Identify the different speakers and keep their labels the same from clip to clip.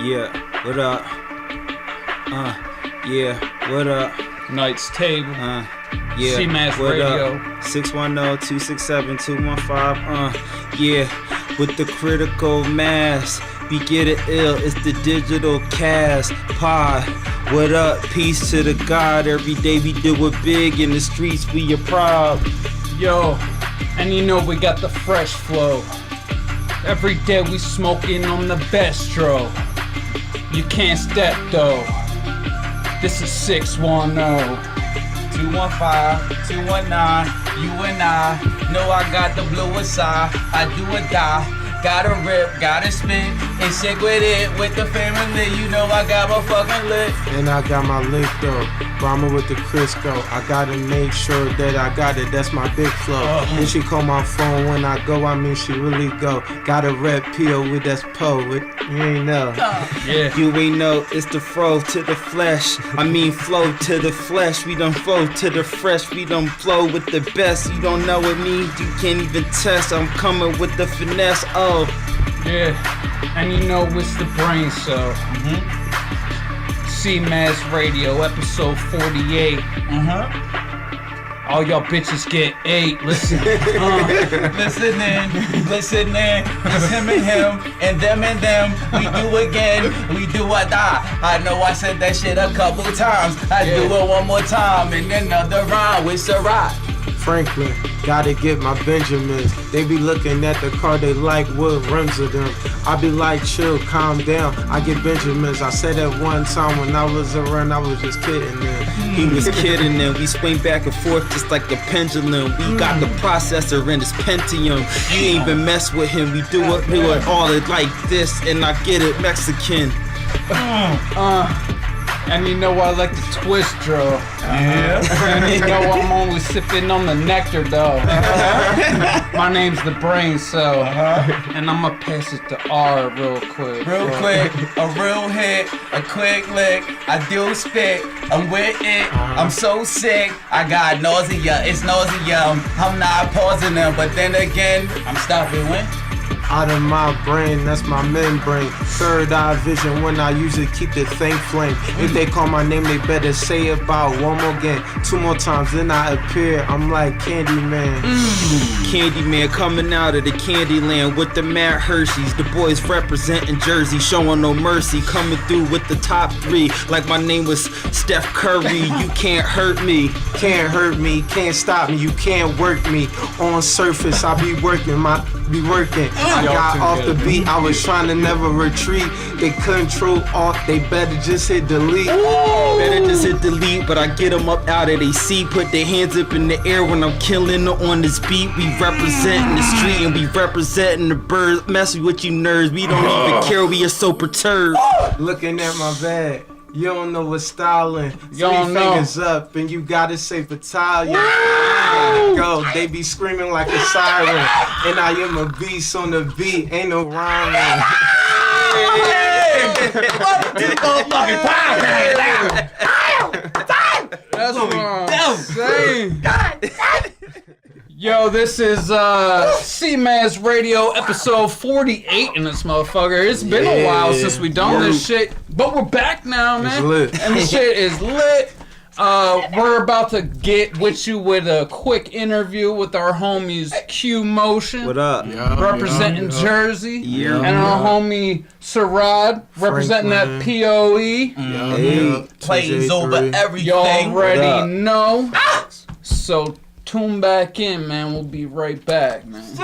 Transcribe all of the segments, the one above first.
Speaker 1: Yeah, what up? Yeah, what up?
Speaker 2: Night's Table.
Speaker 1: Yeah,
Speaker 2: CMAS
Speaker 1: what
Speaker 2: Radio.
Speaker 1: up? 610-267-215. Yeah, with the critical mass. We get it ill, it's the digital cast pod. What up? Peace to the God. Every day we do it big in the streets, we are proud.
Speaker 2: Yo, and you know we got the fresh flow. Every day we smoking on the bestro. You can't step though. This is 610.
Speaker 3: 215-219, you and I know I got the bluest eye. I do or die, gotta rip, gotta spit, and sick with it, with the family. You know I got my fucking lit.
Speaker 4: And I got my lick though, Brahma with the Crisco. I gotta make sure that I got it, that's my big flow. And she call my phone when I go, I mean she really go. Gotta rep P.O. with that's Poe, you ain't know.
Speaker 2: Yeah.
Speaker 1: You ain't know, it's the fro to the flesh. I mean flow to the flesh. We don't flow to the fresh. We don't flow with the best. You don't know what means, you can't even test. I'm coming with the finesse, oh.
Speaker 2: Yeah, and you know it's the brain cell. CMAS Radio, episode 48. All y'all bitches get 8. Listen.
Speaker 3: Listening. It's him and him, and them. We do again, we do or die. I know I said that shit a couple times. I do it one more time, and another rhyme with Sarai.
Speaker 4: Franklin, gotta get my Benjamins. They be looking at the car, they like what rims of them. I be like, chill, calm down. I get Benjamins. I said that one time when I was around, I was just kidding them.
Speaker 1: He was kidding them. We swing back and forth just like a pendulum. We got the processor in his Pentium. You ain't even mess with him. We do it all like this, and I get it Mexican.
Speaker 2: And you know I like to twist, Joe.
Speaker 3: Yeah.
Speaker 2: And you know I'm only sipping on the nectar, though. My name's the brain cell. And I'm gonna pass it to R real quick.
Speaker 3: Real quick, a real hit, a quick lick. I do spit, I'm with it. I'm so sick, I got nausea. It's nausea. I'm not pausing them, but then again, I'm stopping when?
Speaker 4: Out of my brain, that's my membrane. Third eye vision when I usually keep the thing flame. If they call my name, they better say it about one more again. 2 more times, then I appear. I'm like Candyman.
Speaker 1: Candyman coming out of the Candyland with the Mad Hershey's. The boys representing Jersey, showing no mercy. Coming through with the top 3, like my name was Steph Curry. You can't hurt me.
Speaker 4: Can't hurt me, can't stop me, you can't work me. On surface, I be working, I got off the beat, I was trying to never retreat. They control alt, they better just hit delete.
Speaker 1: Better just hit delete, but I get them up out of they seat. Put their hands up in the air when I'm killing on this beat. We representing the street and we representing the birds. Messing with you nerds, we don't even care, we are so perturbed.
Speaker 4: Looking at my bag, you don't know what's styling.
Speaker 2: You don't
Speaker 4: 3
Speaker 2: know.
Speaker 4: fingers up and you gotta say battalion. Go, they be screaming like a siren. And I am a beast on the beat, ain't no rhyming.
Speaker 2: That's what I'm saying. Yo, this is CMAS Radio episode 48 in this motherfucker. It's been a while since we done this shit, but we're back now, man.
Speaker 4: It's lit.
Speaker 2: And the shit is lit. We're about to get with you with a quick interview with our homies Q Motion.
Speaker 1: What up?
Speaker 2: Representing Jersey.
Speaker 1: Yeah.
Speaker 2: And our homie Sarad representing that POE.
Speaker 1: Hey.
Speaker 3: Plays over everything.
Speaker 2: You already
Speaker 1: up?
Speaker 2: know. So tune back in, man. We'll be right back, man.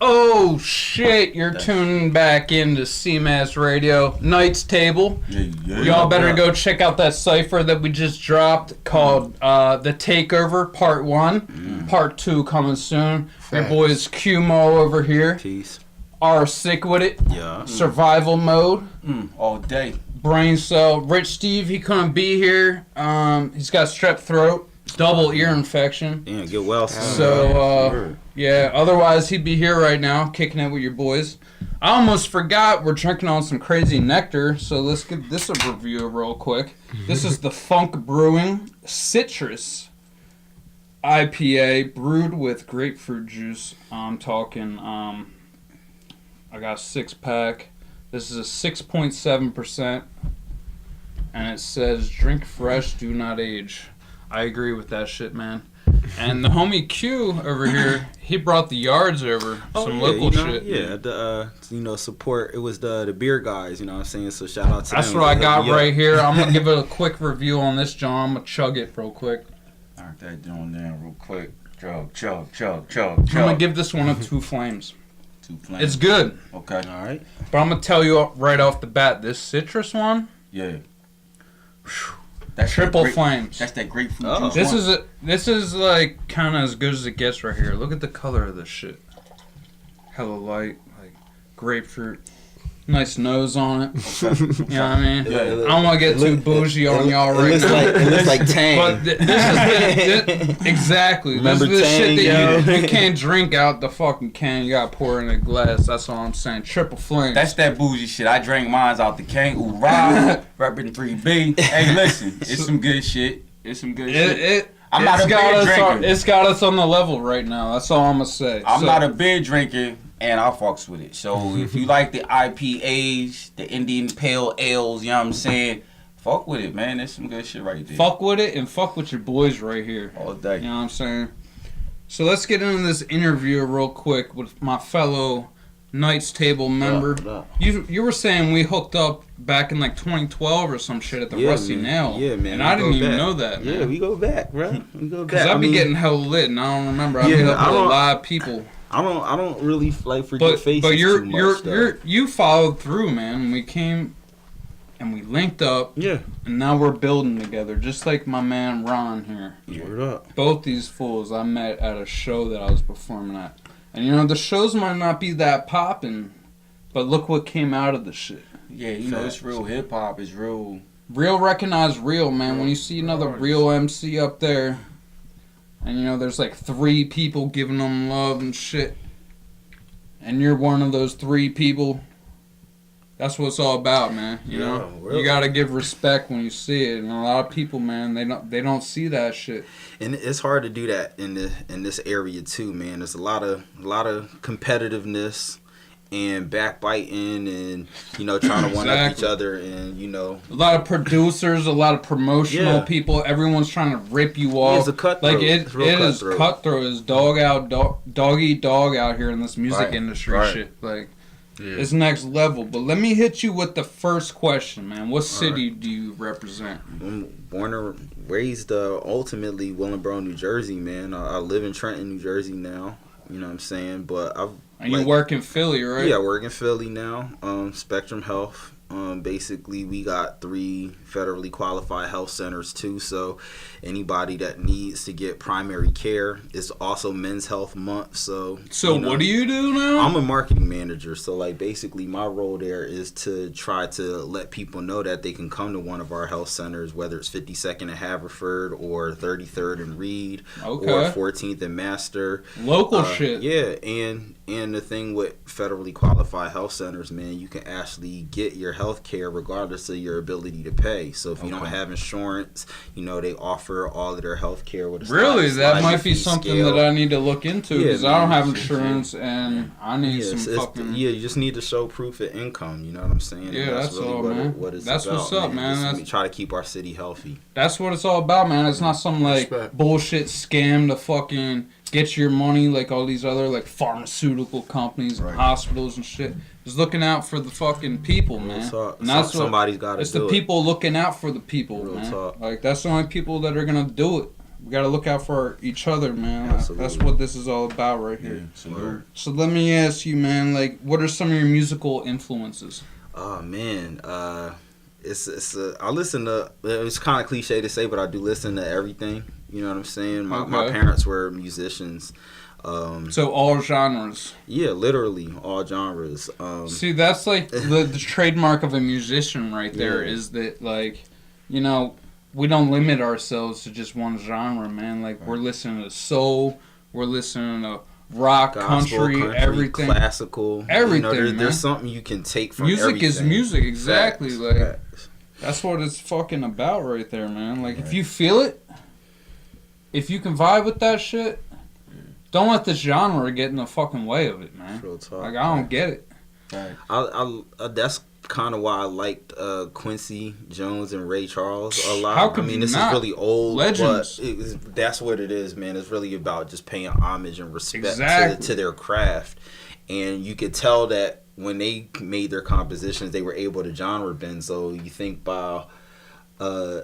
Speaker 2: Oh shit, you're tuning back into CMAS Radio Night's Table. Y'all better go check out that cypher that we just dropped called The Takeover Part 1. Part 2 coming soon. Your boys Q-Mo over here
Speaker 1: Peace.
Speaker 2: are sick with it.
Speaker 1: Yeah.
Speaker 2: Survival mode.
Speaker 3: All day.
Speaker 2: Brain cell. Rich Steve, he couldn't be here. He's got strep throat. Double ear infection.
Speaker 1: Damn, get well soon.
Speaker 2: So, yeah, otherwise he'd be here right now, kicking it with your boys. I almost forgot we're drinking on some crazy nectar, so let's give this a review real quick. This is the Funk Brewing Citrus IPA brewed with grapefruit juice. I'm talking, I got a 6-pack. This is a 6.7%. And it says, drink fresh, do not age. I agree with that shit, man. And the homie Q over here, he brought the yards over. Some local shit.
Speaker 1: Yeah, the support. It was the beer guys, you know what I'm saying? So shout out to
Speaker 2: That's
Speaker 1: them.
Speaker 2: what I got right here. I'm going to give it a quick review on this, John. I'm going to chug it real quick.
Speaker 3: Knock that down there real quick. Chug.
Speaker 2: I'm going to give this one a 2 flames.
Speaker 3: 2 flames.
Speaker 2: It's good.
Speaker 3: Okay.
Speaker 1: All right.
Speaker 2: But I'm going to tell you right off the bat, this citrus one,
Speaker 3: Yeah. That's
Speaker 2: triple flames.
Speaker 3: That's that grapefruit juice.
Speaker 2: This is like kind of as good as it gets right here. Look at the color of this shit. Hella light, like grapefruit. Nice nose on it. Okay. You know what I mean?
Speaker 3: Yeah,
Speaker 2: I don't want to get too bougie on y'all right now.
Speaker 1: It looks like Tang.
Speaker 2: But this is exactly.
Speaker 1: Remember
Speaker 2: this is the
Speaker 1: Tang,
Speaker 2: shit that
Speaker 1: yo?
Speaker 2: you can't drink out the fucking can. You gotta pour it in a glass. That's all I'm saying. Triple flames.
Speaker 3: That's that bougie shit. I drank mine out the can. Ooh, rah, repping 3B. Hey, listen, it's some good shit. I'm not a beer drinker.
Speaker 2: It's got us on the level right now. That's all I'm gonna say.
Speaker 3: I'm not a beer drinker, and I fucks with it. So if you like the IPAs, the Indian Pale Ales, you know what I'm saying? Fuck with it, man. There's some good shit right there.
Speaker 2: Fuck with it and fuck with your boys right here.
Speaker 3: All day.
Speaker 2: You know what I'm saying? So let's get into this interview real quick with my fellow Knights Table member. You were saying we hooked up back in like 2012 or some shit at the Rusty Nail.
Speaker 1: Yeah, man.
Speaker 2: And I didn't even know that, man.
Speaker 1: Yeah, we go back, bro. We go back.
Speaker 2: Because I be getting hella lit and I don't remember. I be up with a lot of people.
Speaker 1: I don't really like forget faces too much.
Speaker 2: You followed through, man. We came and we linked up.
Speaker 1: Yeah.
Speaker 2: And now we're building together, just like my man Ron here.
Speaker 1: Word up.
Speaker 2: Both these fools I met at a show that I was performing at. And you know, the shows might not be that poppin', but look what came out of the shit.
Speaker 3: Yeah, you know, it's real hip hop. It's real.
Speaker 2: Real recognize real, man. When you see another real MC up there, and you know, there's like 3 people giving them love and shit, and you're one of those 3 people, that's what it's all about, man. You know, you gotta give respect when you see it. And a lot of people, man, they don't see that shit.
Speaker 1: And it's hard to do that in this area too, man. There's a lot of competitiveness and backbiting and, you know, trying to one up each other, and, you know,
Speaker 2: a lot of producers, a lot of promotional people. Everyone's trying to rip you off.
Speaker 1: It's a cutthroat.
Speaker 2: Like it is cutthroat. It's dog eat dog out here in this music industry shit. Like it's next level. But let me hit you with the first question, man. What city do you represent?
Speaker 1: I'm born and raised ultimately Willingboro, New Jersey, man. I live in Trenton, New Jersey now. You know what I'm saying? But
Speaker 2: And you work in Philly, right?
Speaker 1: Yeah, I work in Philly now. Spectrum Health. Basically, we got 3 federally qualified health centers too. So anybody that needs to get primary care, it's also Men's Health Month. So you know,
Speaker 2: what do you do now?
Speaker 1: I'm a marketing manager. So like basically my role there is to try to let people know that they can come to one of our health centers, whether it's 52nd in Haverford or 33rd in Reed or 14th in Master.
Speaker 2: Local shit.
Speaker 1: Yeah, and the thing with federally qualified health centers, man, you can actually get your health care regardless of your ability to pay. So if you don't have insurance, you know, they offer all of their health care with a
Speaker 2: really? That might be something that I need to look into, because I don't have insurance and I need some fucking...
Speaker 1: Yeah, you just need to show proof of income, you know what I'm saying?
Speaker 2: Yeah, that's really all, man.
Speaker 1: What it's
Speaker 2: that's
Speaker 1: about,
Speaker 2: what's up, man.
Speaker 1: We try to keep our city healthy.
Speaker 2: That's what it's all about, man. It's not some like bullshit scam to fucking get your money like all these other like pharmaceutical companies and hospitals and shit. Just looking out for the fucking people, man.
Speaker 1: And that's somebody's got to do it.
Speaker 2: It's the people looking out for the people, man. Like that's the only people that are gonna do it. We gotta look out for each other, man.
Speaker 1: Absolutely.
Speaker 2: That's what this is all about right here. So let me ask you, man. Like, what are some of your musical influences?
Speaker 1: Oh man, I listen to. It's kind of cliche to say, but I do listen to everything. You know what I'm saying? My parents were musicians.
Speaker 2: So all genres.
Speaker 1: Yeah, literally all genres.
Speaker 2: See, that's like the trademark of a musician right there, is that, like, you know, we don't limit ourselves to just one genre, man. Like, we're listening to soul, we're listening to rock,
Speaker 1: gospel,
Speaker 2: country, everything.
Speaker 1: Classical.
Speaker 2: Everything,
Speaker 1: you know, there's something you can take from
Speaker 2: music
Speaker 1: everything.
Speaker 2: Is music, exactly.
Speaker 1: Facts,
Speaker 2: like, that's what it's fucking about right there, man. Like, if you feel it, if you can vibe with that shit, don't let this genre get in the fucking way of it, man.
Speaker 1: Real talk.
Speaker 2: Like, I don't get it.
Speaker 3: Right.
Speaker 1: That's kind of why I liked Quincy Jones and Ray Charles a lot.
Speaker 2: How could
Speaker 1: I mean,
Speaker 2: you
Speaker 1: this
Speaker 2: not?
Speaker 1: is really old,
Speaker 2: Legends.
Speaker 1: but that's what it is, man. It's really about just paying homage and respect
Speaker 2: Exactly.
Speaker 1: to their craft. And you could tell that when they made their compositions, they were able to genre bend. So you think about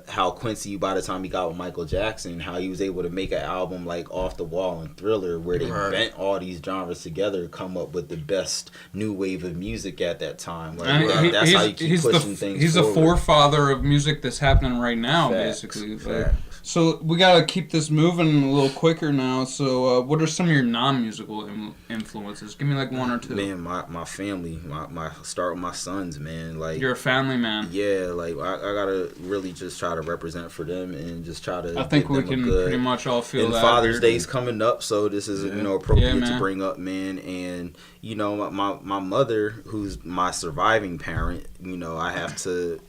Speaker 1: how Quincy, by the time he got with Michael Jackson, how he was able to make an album like Off the Wall and Thriller, where they bent all these genres together to come up with the best new wave of music at that time. Like, that's how you keep pushing things
Speaker 2: He's
Speaker 1: forward.
Speaker 2: the forefather of music that's happening right now,
Speaker 1: Facts,
Speaker 2: basically.
Speaker 1: facts.
Speaker 2: So we gotta keep this moving a little quicker now. So what are some of your non-musical influences? Give me like one or two.
Speaker 1: Man, my family, my start with my sons, man. Like,
Speaker 2: You're a family man.
Speaker 1: yeah, like I gotta really just try to represent for them and just try to.
Speaker 2: I think
Speaker 1: get
Speaker 2: we
Speaker 1: them a
Speaker 2: can
Speaker 1: good,
Speaker 2: pretty much all feel
Speaker 1: and
Speaker 2: that.
Speaker 1: Father's
Speaker 2: here.
Speaker 1: Day's coming up, so this is appropriate
Speaker 2: Yeah, man.
Speaker 1: to bring up, man. And you know, my mother, who's my surviving parent, you know, I have to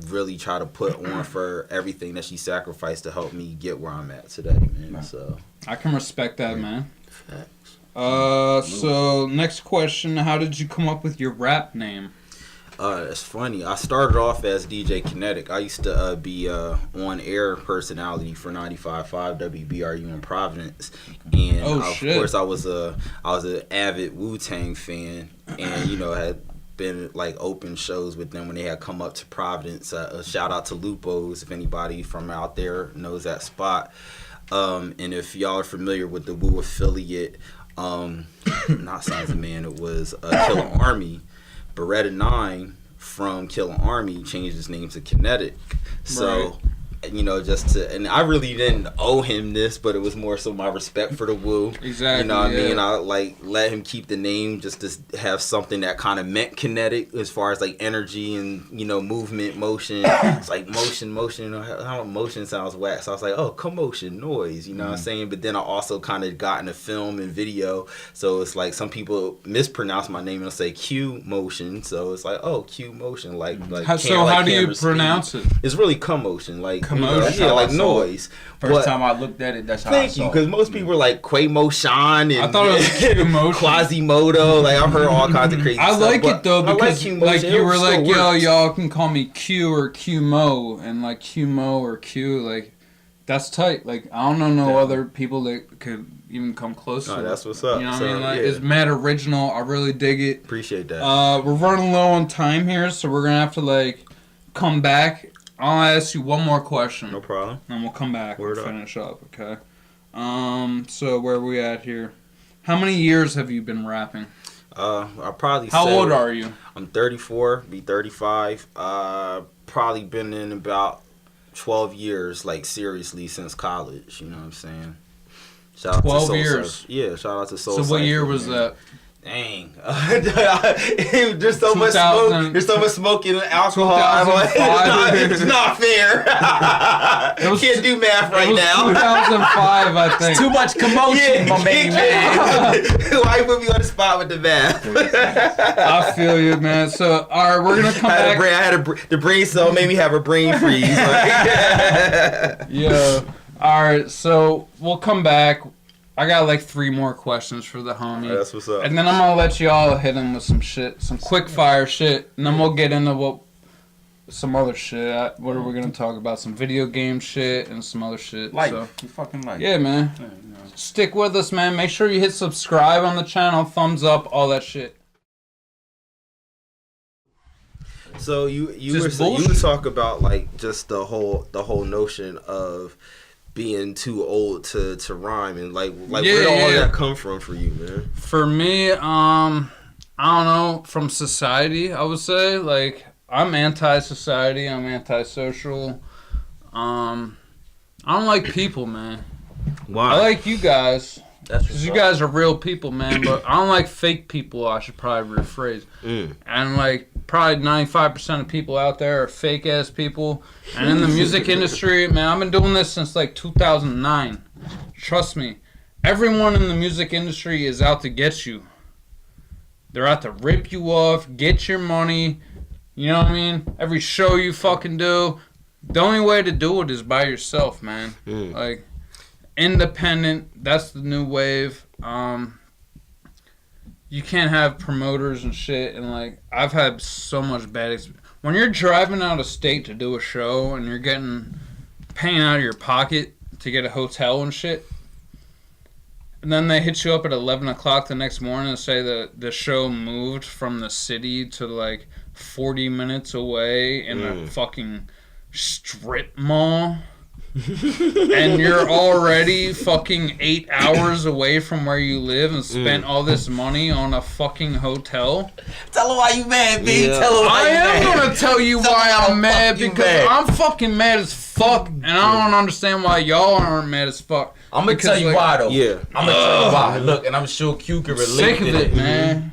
Speaker 1: really try to put on for everything that she sacrificed to help me get where I'm at today, man. So
Speaker 2: I can respect that, man.
Speaker 1: facts.
Speaker 2: So next question: how did you come up with your rap name?
Speaker 1: It's funny. I started off as DJ Kinetic. I used to be on-air personality for 95.5 WBRU in Providence, and of course I was an avid Wu-Tang fan, and you know had been like open shows with them when they had come up to Providence. A shout out to Lupo's if anybody from out there knows that spot. And if y'all are familiar with the Wu affiliate, not Sons of Man, it was Killer Army. Beretta 9 from Killer Army changed his name to Kinetic. So, you know, and I really didn't owe him this, but it was more so my respect for the Wu.
Speaker 2: Exactly.
Speaker 1: You know what I mean? I like let him keep the name just to have something that kind of meant kinetic as far as like energy and, you know, movement, motion. It's like motion. You know, how motion sounds whack. So I was like, oh, commotion, noise. You know what I'm saying? But then I also kind of got into film and video. So it's like some people mispronounce my name and say Q motion. So it's like, oh, Q motion.
Speaker 2: How do you pronounce it?
Speaker 1: It's really commotion. Like,
Speaker 2: Commotion.
Speaker 1: yeah, like noise.
Speaker 3: First time I looked at it, that's how I
Speaker 1: Thank
Speaker 3: saw
Speaker 1: you, because most people were like Quamotion and
Speaker 2: I thought it was Q-motion.
Speaker 1: Quasimodo. Like I've heard all kinds of crazy
Speaker 2: I
Speaker 1: stuff.
Speaker 2: like
Speaker 1: but
Speaker 2: it though
Speaker 1: I
Speaker 2: because
Speaker 1: Q-motion.
Speaker 2: like you
Speaker 1: It
Speaker 2: were
Speaker 1: still
Speaker 2: like, yo,
Speaker 1: works.
Speaker 2: y'all can call me Q or Q-mo, and like Q-mo or Q, like that's tight. Like I don't know no other people that could even come close to it.
Speaker 1: That's what's up.
Speaker 2: You know what
Speaker 1: So,
Speaker 2: I mean? Like
Speaker 1: yeah.
Speaker 2: it's mad original. I really dig it.
Speaker 1: Appreciate that.
Speaker 2: We're running low on time here, so we're gonna have to like come back. I'll ask you one more question.
Speaker 1: No problem.
Speaker 2: And we'll come back
Speaker 1: Word
Speaker 2: and
Speaker 1: up.
Speaker 2: finish up, okay? So where are we at here? How many years have you been rapping?
Speaker 1: I probably.
Speaker 2: How
Speaker 1: say
Speaker 2: old are you?
Speaker 1: I'm 34. Be 35. Probably been in about 12 years, like seriously since college. You know what I'm saying? Shout out
Speaker 2: 12
Speaker 1: to Soul
Speaker 2: years.
Speaker 1: Cypher. Yeah, shout out to Soul
Speaker 2: So what
Speaker 1: Cypher,
Speaker 2: year was
Speaker 1: man.
Speaker 2: that?
Speaker 1: Dang. There's so much smoke. There's so much smoke and alcohol. I'm like,
Speaker 2: 2005.
Speaker 1: it's not fair. Can't do math right
Speaker 2: It was
Speaker 1: now.
Speaker 2: 2005, I think.
Speaker 3: Too much commotion, my main man.
Speaker 1: Why you put me on the spot with the math?
Speaker 2: I feel you, man. So, all right, we're going to come back.
Speaker 1: The brain cell made me have a brain freeze.
Speaker 2: Yeah. All right, so we'll come back. I got like 3 more questions for the homie.
Speaker 1: That's what's up.
Speaker 2: And then I'm going to let y'all hit him with some shit, some quick fire shit. And then we'll get into some other shit. What are we going to talk about? Some video game shit and some other shit.
Speaker 3: Life.
Speaker 2: So,
Speaker 3: You fucking life.
Speaker 2: yeah, man.
Speaker 3: Yeah, you know.
Speaker 2: Stick with us, man. Make sure you hit subscribe on the channel, thumbs up, all that shit.
Speaker 1: So you
Speaker 2: bullshit.
Speaker 1: would talk about like just the whole notion of being too old to rhyme and like where did all that come from for you, man?
Speaker 2: For me, I don't know, from society, I would say. Like, I'm anti-society, I'm anti-social. I don't like people, man.
Speaker 1: Why?
Speaker 2: I like you guys,
Speaker 1: That's
Speaker 2: because you guys are real people, man, but I don't like fake people, I should probably rephrase. And, like, probably 95% of people out there are fake-ass people. And in the music industry, man, I've been doing this since, like, 2009. Trust me. Everyone in the music industry is out to get you. They're out to rip you off, get your money. You know what I mean? Every show you fucking do. The only way to do it is by yourself, man. Like, independent. That's the new wave. You can't have promoters and shit. And, like, I've had so much bad experience. When you're driving out of state to do a show and you're paying out of your pocket to get a hotel and shit, and then they hit you up at 11 o'clock the next morning and say that the show moved from the city to, like, 40 minutes away in a fucking strip mall. And you're already fucking 8 hours away from where you live and spent all this money on a fucking hotel.
Speaker 3: Tell her why you mad, B.
Speaker 1: Yeah.
Speaker 3: Tell her why
Speaker 2: I
Speaker 3: you
Speaker 2: am
Speaker 3: mad.
Speaker 2: gonna tell you why I'm mad, because I'm fucking mad as fuck, and I don't understand why y'all aren't mad as fuck.
Speaker 3: I'm gonna tell you
Speaker 2: like,
Speaker 3: why though.
Speaker 1: Yeah.
Speaker 3: I'm gonna tell you why. Look, and I'm sure Q can relate
Speaker 2: Sick
Speaker 3: to
Speaker 2: of it, man.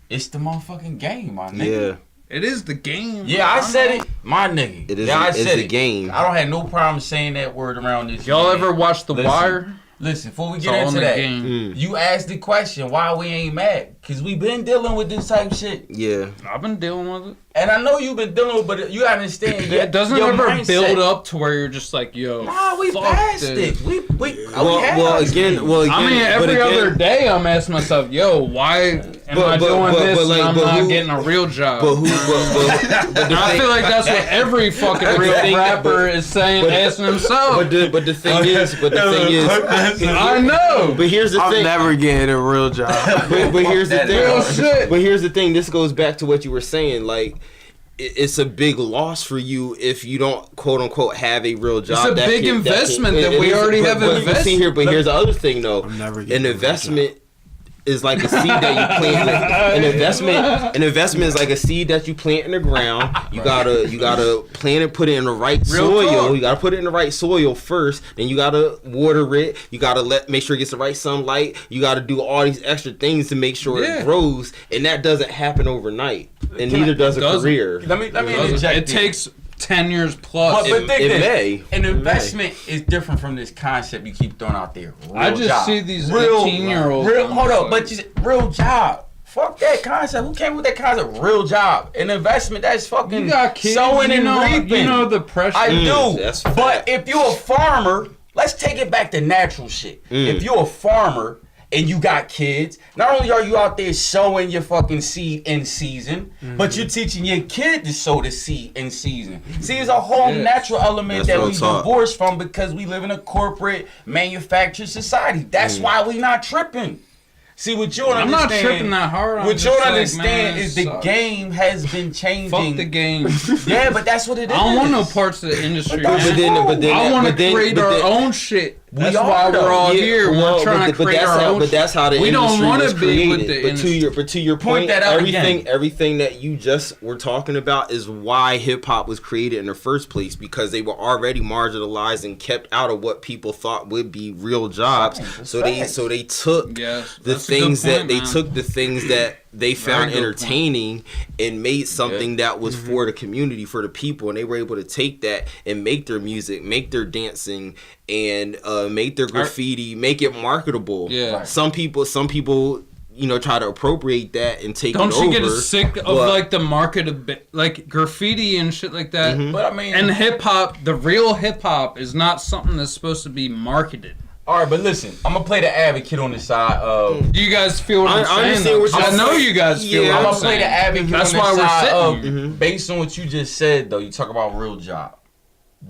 Speaker 3: It's the motherfucking game, my nigga.
Speaker 1: Yeah.
Speaker 2: It is the game.
Speaker 3: Yeah, I said it, my nigga.
Speaker 1: It is.
Speaker 3: Yeah, I
Speaker 1: It's
Speaker 3: said
Speaker 1: the
Speaker 3: it.
Speaker 1: game.
Speaker 3: I don't have no problem saying that word around this.
Speaker 2: Y'all
Speaker 3: man.
Speaker 2: ever watch The Wire?
Speaker 3: Listen, before we
Speaker 2: It's
Speaker 3: get
Speaker 2: all
Speaker 3: into
Speaker 2: in the
Speaker 3: that,
Speaker 2: game.
Speaker 3: you asked the question why we ain't mad, cause we been dealing with this type of shit,
Speaker 1: Yeah.
Speaker 2: I've been dealing with it.
Speaker 3: and I know you've been dealing with, but you gotta understand.
Speaker 2: It doesn't
Speaker 3: your
Speaker 2: ever
Speaker 3: mindset.
Speaker 2: build up to where you're just like, yo,
Speaker 3: Nah, we
Speaker 2: fuck
Speaker 3: passed
Speaker 2: this.
Speaker 3: it. We
Speaker 1: Well, again.
Speaker 2: I mean, every other day I'm asking myself, yo, why am I doing this and I'm not getting a real job?
Speaker 1: But who? But
Speaker 2: And I feel like that's what every fucking real rapper is saying, asking himself.
Speaker 1: But the thing is,
Speaker 2: I know.
Speaker 1: But here's the
Speaker 4: I'm
Speaker 1: thing.
Speaker 4: never getting a real job.
Speaker 1: But here's the
Speaker 2: Real
Speaker 1: thing.
Speaker 2: shit.
Speaker 1: But here's the thing. This goes back to what you were saying. Like, it's a big loss for you if you don't, quote unquote, have a real job.
Speaker 2: It's a big investment that we
Speaker 1: is,
Speaker 2: already
Speaker 1: but-
Speaker 2: have
Speaker 1: but
Speaker 2: invested.
Speaker 1: See here, but here's the other thing though.
Speaker 4: I'm never getting
Speaker 1: An
Speaker 4: a real
Speaker 1: investment is like a seed that you plant. An investment is like a seed that you plant in the ground. You gotta plant it, put it in the right soil.
Speaker 2: talk.
Speaker 1: You gotta put it in the right soil first. Then you gotta water it. You gotta make sure it gets the right sunlight. You gotta do all these extra things to make sure it grows, and that doesn't happen overnight. And neither does a career.
Speaker 3: Let me interject.
Speaker 2: It takes 10 years plus.
Speaker 3: But think
Speaker 1: It
Speaker 3: this,
Speaker 1: may.
Speaker 3: an investment is different from this concept you keep throwing out there. Real
Speaker 2: I just
Speaker 3: job.
Speaker 2: see these
Speaker 3: real
Speaker 2: 18-year-olds.
Speaker 3: Hold up, but just real job. Fuck that concept. Who came with that concept? Real job. An investment, that's fucking
Speaker 2: You got kids,
Speaker 3: sowing
Speaker 2: you
Speaker 3: and
Speaker 2: know,
Speaker 3: reaping.
Speaker 2: you know the pressure.
Speaker 3: I do.
Speaker 1: That's
Speaker 3: but
Speaker 1: fact.
Speaker 3: if you're a farmer, let's take it back to natural shit. If you're a farmer and you got kids, not only are you out there sowing your fucking seed in season, but you're teaching your kid to sow the seed in season. See, it's a whole natural element
Speaker 1: That's
Speaker 3: that
Speaker 1: real
Speaker 3: we
Speaker 1: talk.
Speaker 3: divorced from because we live in a corporate manufactured society. That's why we not tripping. See, what you don't
Speaker 2: I'm
Speaker 3: understand.
Speaker 2: not tripping that hard. I'm
Speaker 3: What
Speaker 2: just
Speaker 3: you don't
Speaker 2: like,
Speaker 3: understand
Speaker 2: man,
Speaker 3: is
Speaker 2: it
Speaker 3: the
Speaker 2: sucks.
Speaker 3: game has been changing.
Speaker 2: Fuck the game.
Speaker 3: Yeah, but that's what it is.
Speaker 2: I don't want no parts of the industry.
Speaker 3: But
Speaker 2: man.
Speaker 3: then-
Speaker 2: I want to
Speaker 1: but then-
Speaker 2: create
Speaker 1: but
Speaker 2: our
Speaker 1: then-
Speaker 2: own shit. That's
Speaker 3: are,
Speaker 2: why
Speaker 3: though.
Speaker 2: we're all
Speaker 1: Yeah,
Speaker 2: here.
Speaker 1: well,
Speaker 2: We're trying to create our own.
Speaker 1: But that's how the
Speaker 2: We don't
Speaker 1: industry
Speaker 2: wanna
Speaker 1: was
Speaker 2: be
Speaker 1: created.
Speaker 2: with the industry.
Speaker 1: But to your point,
Speaker 3: that out again.
Speaker 1: everything that you just were talking about is why hip hop was created in the first place, because they were already marginalized and kept out of what people thought would be real jobs. So they took
Speaker 2: Yes,
Speaker 1: the
Speaker 2: that's a good
Speaker 1: things that
Speaker 2: point,
Speaker 1: they
Speaker 2: man.
Speaker 1: took the things that they found
Speaker 2: good point.
Speaker 1: entertaining and made something that was for the community, for the people, and they were able to take that and make their music, make their dancing, and make their graffiti, make it marketable.
Speaker 2: Yeah. Right.
Speaker 1: Some people, try to appropriate that and take
Speaker 2: Don't
Speaker 1: it over.
Speaker 2: you get sick of like the market of like graffiti and shit like that?
Speaker 3: But I mean,
Speaker 2: And hip hop, the real hip hop is not something that's supposed to be marketed.
Speaker 3: all right, but listen, I'm gonna play the advocate on the side of.
Speaker 2: Do you guys feel what
Speaker 1: I
Speaker 2: I'm saying?
Speaker 1: understand
Speaker 2: though?
Speaker 1: what you're
Speaker 2: I know
Speaker 1: saying.
Speaker 2: you guys feel
Speaker 1: Yeah,
Speaker 2: what
Speaker 3: I'm
Speaker 2: I'm
Speaker 3: gonna play
Speaker 2: saying.
Speaker 3: the advocate
Speaker 2: That's
Speaker 3: on
Speaker 2: why
Speaker 3: the
Speaker 2: we're
Speaker 3: side
Speaker 2: sitting
Speaker 3: of.
Speaker 2: here.
Speaker 3: Based on what you just said, though, you talk about real job.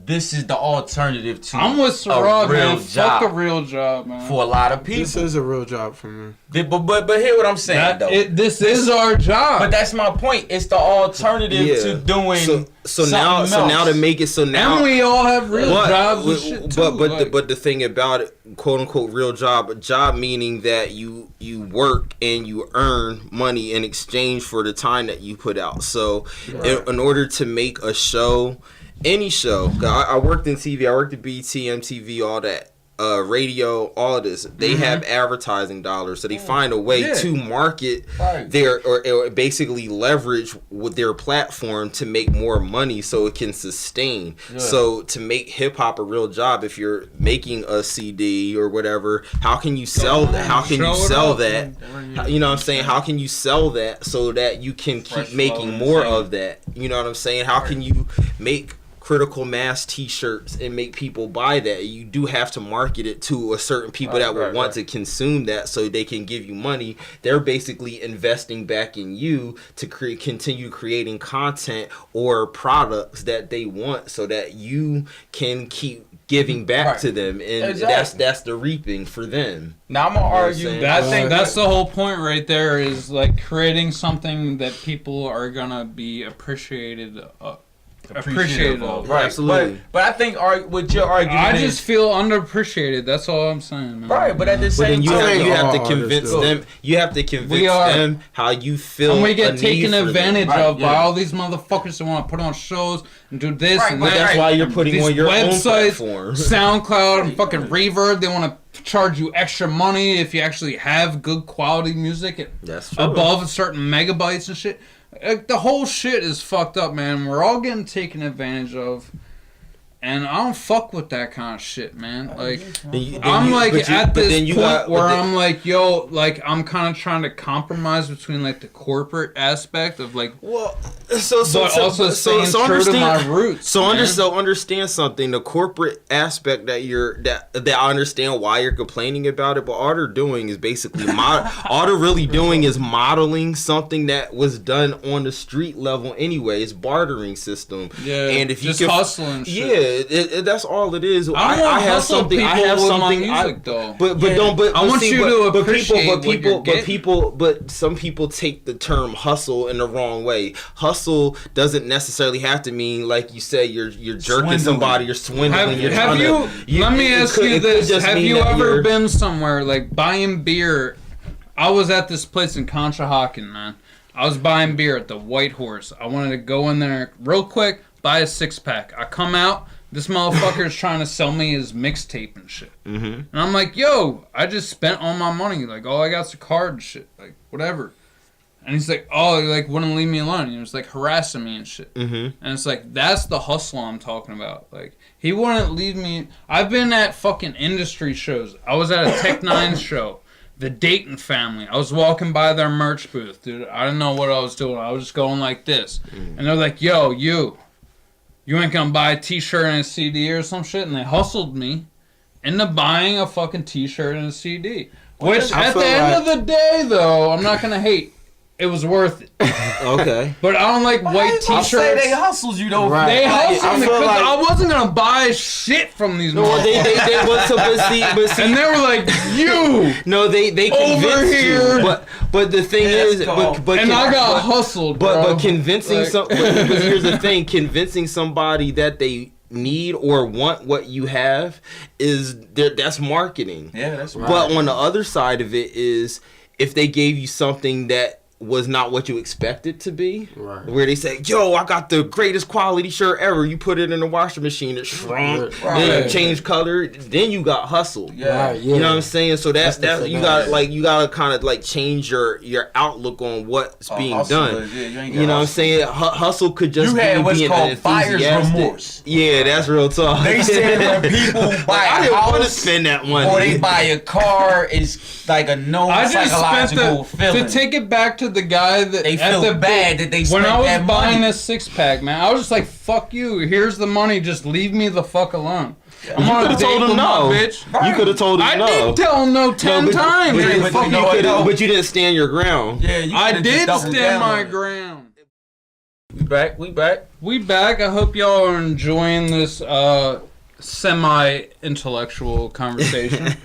Speaker 3: This is the alternative to
Speaker 2: I'm with
Speaker 3: a
Speaker 2: Sarab,
Speaker 3: real
Speaker 2: man.
Speaker 3: job
Speaker 2: Fuck a real job, man.
Speaker 3: for a lot of people.
Speaker 4: This is a real job for me.
Speaker 3: But hear what I'm saying, though.
Speaker 2: This is our job.
Speaker 3: But that's my point. It's the alternative to doing.
Speaker 1: So now to make it so now.
Speaker 2: and we all have real jobs and shit too.
Speaker 1: But the thing about it, quote unquote, real job meaning that you work and you earn money in exchange for the time that you put out. So in order to make a show, any show, I worked in TV, I worked at BT, MTV, all that. Radio, all of this, they have advertising dollars, so they find a way to market their or basically leverage with their platform to make more money so it can sustain. So to make hip hop a real job, if you're making a CD or whatever, how can you sell that? How can you sell that? You know what I'm saying? How can you sell that so that you can keep making more of that? You know what I'm saying? How can you make critical mass T-shirts and make people buy that. You do have to market it to a certain people that will want to consume that, so they can give you money. They're basically investing back in you to continue creating content or products that they want, so that you can keep giving back to them, and that's the reaping for them.
Speaker 3: Now I'm gonna argue.
Speaker 2: That's the whole point right there, is like creating something that people are gonna be appreciative of.
Speaker 3: Right.
Speaker 1: Absolutely.
Speaker 3: But I think with your argument,
Speaker 2: I just feel underappreciated. That's all I'm saying, man.
Speaker 3: Right, but at the same time,
Speaker 1: you have to convince them. You have to convince them how you feel.
Speaker 2: And we get taken advantage of by all these motherfuckers that want to put on shows and do this and that.
Speaker 1: That's why you're putting on your
Speaker 2: websites,
Speaker 1: own platform.
Speaker 2: SoundCloud and fucking Reverb. They want to charge you extra money if you actually have good quality music above a certain megabytes and shit. The whole shit is fucked up, man. We're all getting taken advantage of, and I don't fuck with that kind of shit, man. Like, I'm like at this point where I'm like, yo, like I'm kind of trying to compromise between like the corporate aspect of like, but also staying true to my roots.
Speaker 1: So understand something. The corporate aspect that I understand why you're complaining about it, but all they're doing is basically all they're really doing is modeling something that was done on the street level anyway. It's bartering system.
Speaker 2: Yeah,
Speaker 1: and if
Speaker 2: just
Speaker 1: you can,
Speaker 2: hustling. Shit.
Speaker 1: Yeah, that's all it is.
Speaker 2: I have something. I have something.
Speaker 1: But some people take the term hustle in the wrong way. Hustle doesn't necessarily have to mean, like you say, you're jerking somebody, you're swindling.
Speaker 2: Let me ask you this: have you ever been somewhere like buying beer? I was at this place in Conshohocken, man. I was buying beer at the White Horse. I wanted to go in there real quick, buy a 6-pack. I come out. This motherfucker is trying to sell me his mixtape and shit. Mm-hmm. And I'm like, yo, I just spent all my money. Like, all I got's a card and shit. Like, whatever. And he's like, oh, he like wouldn't leave me alone. He was like harassing me and shit. Mm-hmm. And it's like, that's the hustle I'm talking about. Like, he wouldn't leave me. I've been at fucking industry shows. I was at a Tech 9 show. The Dayton family. I was walking by their merch booth, dude. I didn't know what I was doing. I was just going like this. Mm. And they're like, yo, you ain't gonna buy a t-shirt and a CD or some shit? And they hustled me into buying a fucking t-shirt and a CD. Which, at the end of the day, though, I'm not gonna hate. It was worth it.
Speaker 1: Okay.
Speaker 2: But I don't like white t-shirts. I'll say
Speaker 3: they hustled you, though.
Speaker 2: Right. They hustled me because I wasn't gonna buy shit from these motherfuckers.
Speaker 1: They want to, but see,
Speaker 2: and they were like, you.
Speaker 1: No, they
Speaker 2: over here.
Speaker 1: You. But the thing is,
Speaker 2: and I got hustled.
Speaker 1: But convincing but here's the thing: convincing somebody that they need or want what you have that's marketing.
Speaker 3: Yeah, that's right.
Speaker 1: But on the other side of it is, if they gave you something that was not what you expected to be, right. Where they say, yo, I got the greatest quality shirt ever. You put it in the washing machine, it shrunk, then it changed color, then you got hustled.
Speaker 3: Yeah.
Speaker 1: Right, yeah. You know what I'm saying? So that's you gotta kind of like change your outlook on what's being done. You know what I'm saying? Hustle could just
Speaker 3: be what's called buyer's remorse.
Speaker 1: Yeah, that's real talk.
Speaker 3: They said that people buy a house,
Speaker 1: want to spend that money,
Speaker 3: or they buy a car is like a psychological feeling.
Speaker 2: To take it back to the guy that
Speaker 3: they feel bad that they spent
Speaker 2: when I was
Speaker 3: that
Speaker 2: buying
Speaker 3: money.
Speaker 2: a 6-pack, man, I was just like, "Fuck you! Here's the money. Just leave me the fuck alone."
Speaker 1: You could have told him no.
Speaker 2: Bitch.
Speaker 1: Right. You could have told him no.
Speaker 2: I did tell him no 10 times.
Speaker 1: But you didn't stand your ground.
Speaker 3: Yeah,
Speaker 2: I did stand my ground.
Speaker 3: We back.
Speaker 2: I hope y'all are enjoying this semi-intellectual conversation.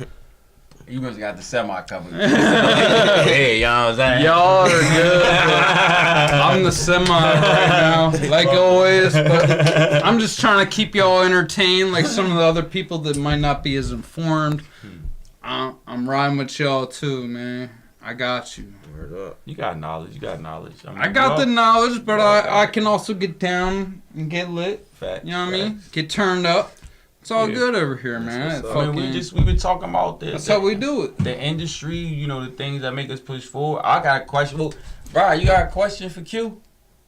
Speaker 3: You must got the semi covered. Hey, y'all,
Speaker 2: y'all are good. I'm the semi right now, like always. But I'm just trying to keep y'all entertained, like some of the other people that might not be as informed. I'm riding with y'all too, man. I got you.
Speaker 3: You got knowledge.
Speaker 2: I got the knowledge, but I can also get down and get lit.
Speaker 3: Facts,
Speaker 2: you know what I mean? Get turned up. It's all good over here, man.
Speaker 3: We've been talking about this.
Speaker 2: That's how we do it.
Speaker 3: The industry, you know, the things that make us push forward. I got a question. Well, Brian, you got a question for Q?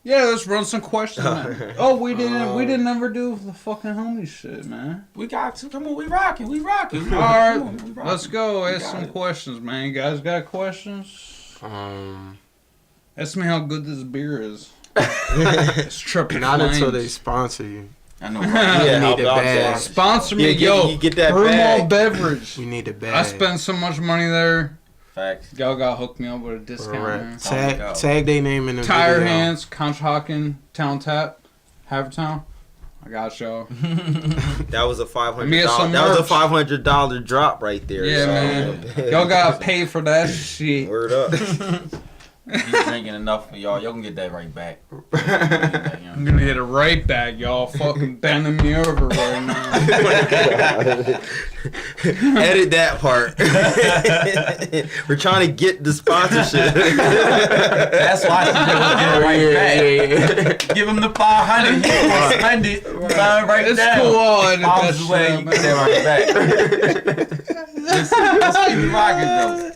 Speaker 2: Yeah, let's run some questions, man. Oh, we didn't ever do the fucking homie shit, man.
Speaker 3: We got to. Come on, we rocking.
Speaker 2: All right, let's go. Ask some questions, man. You guys got questions? Ask me how good this beer is. It's triple.
Speaker 4: Not until they sponsor you.
Speaker 3: I know, right?
Speaker 1: Yeah,
Speaker 4: need
Speaker 1: help
Speaker 4: a
Speaker 1: out
Speaker 4: bag.
Speaker 1: there.
Speaker 2: Sponsor me,
Speaker 1: Yeah, you get that
Speaker 2: Thermal
Speaker 1: bag.
Speaker 2: beverage.
Speaker 4: We need a bag.
Speaker 2: I spend so much money there.
Speaker 3: Facts.
Speaker 2: Y'all got hooked me up with a discount, man.
Speaker 4: Tag their name in the
Speaker 2: Tire
Speaker 4: video.
Speaker 2: Hands, Conshohocken, Town Tap, Havertown. I got y'all.
Speaker 1: That was a $500.
Speaker 2: Me some
Speaker 1: That was a
Speaker 2: merch.
Speaker 1: $500 drop right there.
Speaker 2: Yeah, man. Y'all gotta pay for that shit.
Speaker 1: Word up.
Speaker 3: He's drinking enough for y'all. Y'all can get that right back.
Speaker 2: I'm gonna hit it right back, y'all. Fucking bending me over right now.
Speaker 1: Edit that part. We're trying to get the sponsorship.
Speaker 3: That's why I should get it right back. Give him the 500. He can spend it. Right
Speaker 2: It's
Speaker 3: down.
Speaker 2: cool. I'll edit that
Speaker 3: Mom's
Speaker 2: shit
Speaker 3: way,
Speaker 2: out,
Speaker 3: you
Speaker 2: man.
Speaker 3: get that right back. Listen, let's keep it rocking though.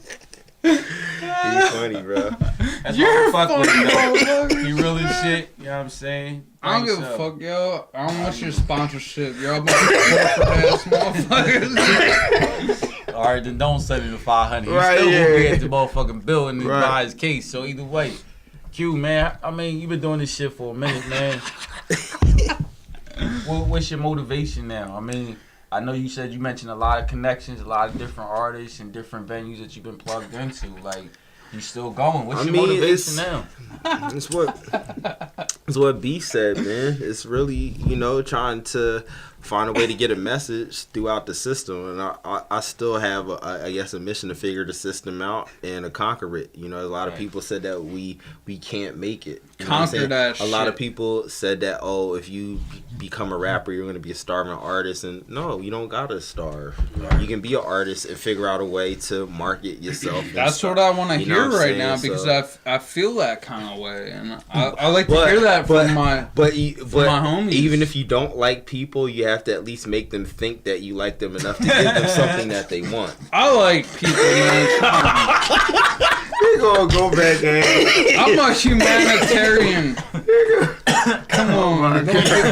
Speaker 1: He's funny, bro.
Speaker 3: That's
Speaker 2: You're
Speaker 3: why I fuck with him
Speaker 2: funny,
Speaker 3: though. He real as shit. You know what I'm saying?
Speaker 2: I don't give a fuck, yo. I don't want your sponsorship. You're a bunch of corporate ass motherfuckers.
Speaker 3: Alright, then don't send it to 500. You
Speaker 4: Right,
Speaker 3: still
Speaker 4: yeah.
Speaker 3: gonna get the motherfucking bill and
Speaker 4: Right.
Speaker 3: buy his case. So either way, Q, man. I mean, you been doing this shit for a minute, man. What's your motivation now? I mean, I know you said you mentioned a lot of connections, a lot of different artists and different venues that you've been plugged into. Like, you still going. What's
Speaker 1: I
Speaker 3: your
Speaker 1: mean,
Speaker 3: motivation
Speaker 1: it's-
Speaker 3: now?
Speaker 1: It's what B said, man. It's really, trying to find a way to get a message throughout the system. And I still have, I guess, a mission to figure the system out and to conquer it. A lot of people said that we can't make it. You know what I'm
Speaker 2: Conquer
Speaker 1: saying?
Speaker 2: that
Speaker 1: A lot of
Speaker 2: shit.
Speaker 1: people said that, if you become a rapper, you're going to be a starving artist. And no, you don't got to starve. You can be an artist and figure out a way to market yourself. and
Speaker 2: That's
Speaker 1: stuff.
Speaker 2: what I want to
Speaker 1: You know
Speaker 2: hear
Speaker 1: what I'm
Speaker 2: right
Speaker 1: saying?
Speaker 2: now because
Speaker 1: So-
Speaker 2: I feel that kind of way. And I like to hear that from my
Speaker 1: But
Speaker 2: my homies.
Speaker 1: even if you don't like people, you have to at least make them think that you like them enough to give them something that they want.
Speaker 2: I like people, man.
Speaker 4: We gonna go back there.
Speaker 2: I'm a humanitarian. Come on, man.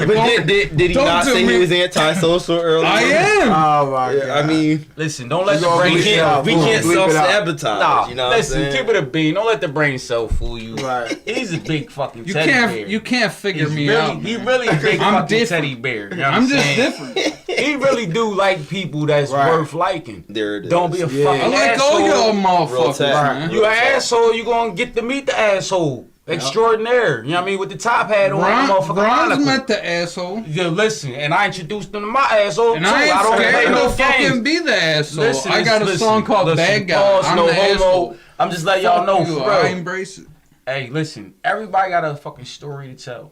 Speaker 1: But did he
Speaker 2: don't
Speaker 1: not
Speaker 2: do
Speaker 1: say
Speaker 2: me-
Speaker 1: he was antisocial earlier?
Speaker 2: I am.
Speaker 4: Oh my god.
Speaker 1: I mean,
Speaker 3: Listen, don't let
Speaker 4: You
Speaker 3: the
Speaker 4: gonna
Speaker 3: brain
Speaker 4: bleep it
Speaker 3: cell
Speaker 4: out.
Speaker 1: we
Speaker 3: fool
Speaker 1: can't
Speaker 3: you.
Speaker 4: Bleep it out.
Speaker 1: self-sabotage.
Speaker 3: Nah,
Speaker 1: You know what I'm
Speaker 3: listen,
Speaker 1: saying?
Speaker 3: keep it a bean. Don't let the brain cell fool you.
Speaker 4: Right.
Speaker 3: He's a big fucking
Speaker 2: You
Speaker 3: teddy bear.
Speaker 2: can't figure
Speaker 3: He's
Speaker 2: me
Speaker 3: really,
Speaker 2: out.
Speaker 3: He
Speaker 2: man.
Speaker 3: really a big
Speaker 2: I'm
Speaker 3: fucking
Speaker 2: different.
Speaker 3: teddy bear. You know what
Speaker 2: I'm just
Speaker 3: saying?
Speaker 2: different.
Speaker 3: He really do like people that's
Speaker 4: Right.
Speaker 3: worth liking.
Speaker 1: There it is.
Speaker 3: Don't be a
Speaker 4: Yeah.
Speaker 3: fucking
Speaker 2: I like
Speaker 3: asshole.
Speaker 2: all y'all
Speaker 1: Real
Speaker 2: motherfuckers,
Speaker 1: talk.
Speaker 2: man.
Speaker 3: You an asshole, you gonna get to meet the asshole. Extraordinaire. You know what I mean? With the top hat on, motherfucker.
Speaker 2: Ron's
Speaker 3: monocle.
Speaker 2: met the asshole.
Speaker 3: Yeah, listen, and I introduced them to my asshole
Speaker 2: And
Speaker 3: too.
Speaker 2: I ain't
Speaker 3: don't play
Speaker 2: scared
Speaker 3: no
Speaker 2: to fucking
Speaker 3: games.
Speaker 2: be the asshole.
Speaker 3: Listen,
Speaker 2: I got a
Speaker 3: listen,
Speaker 2: song called
Speaker 3: listen,
Speaker 2: Bad Guy.
Speaker 3: pause,
Speaker 2: I'm
Speaker 3: no
Speaker 2: the
Speaker 3: homo.
Speaker 2: asshole.
Speaker 3: I'm just letting y'all know,
Speaker 2: Fuck you,
Speaker 3: for
Speaker 2: I
Speaker 3: real.
Speaker 2: embrace it.
Speaker 3: Hey, listen, everybody got a fucking story to tell.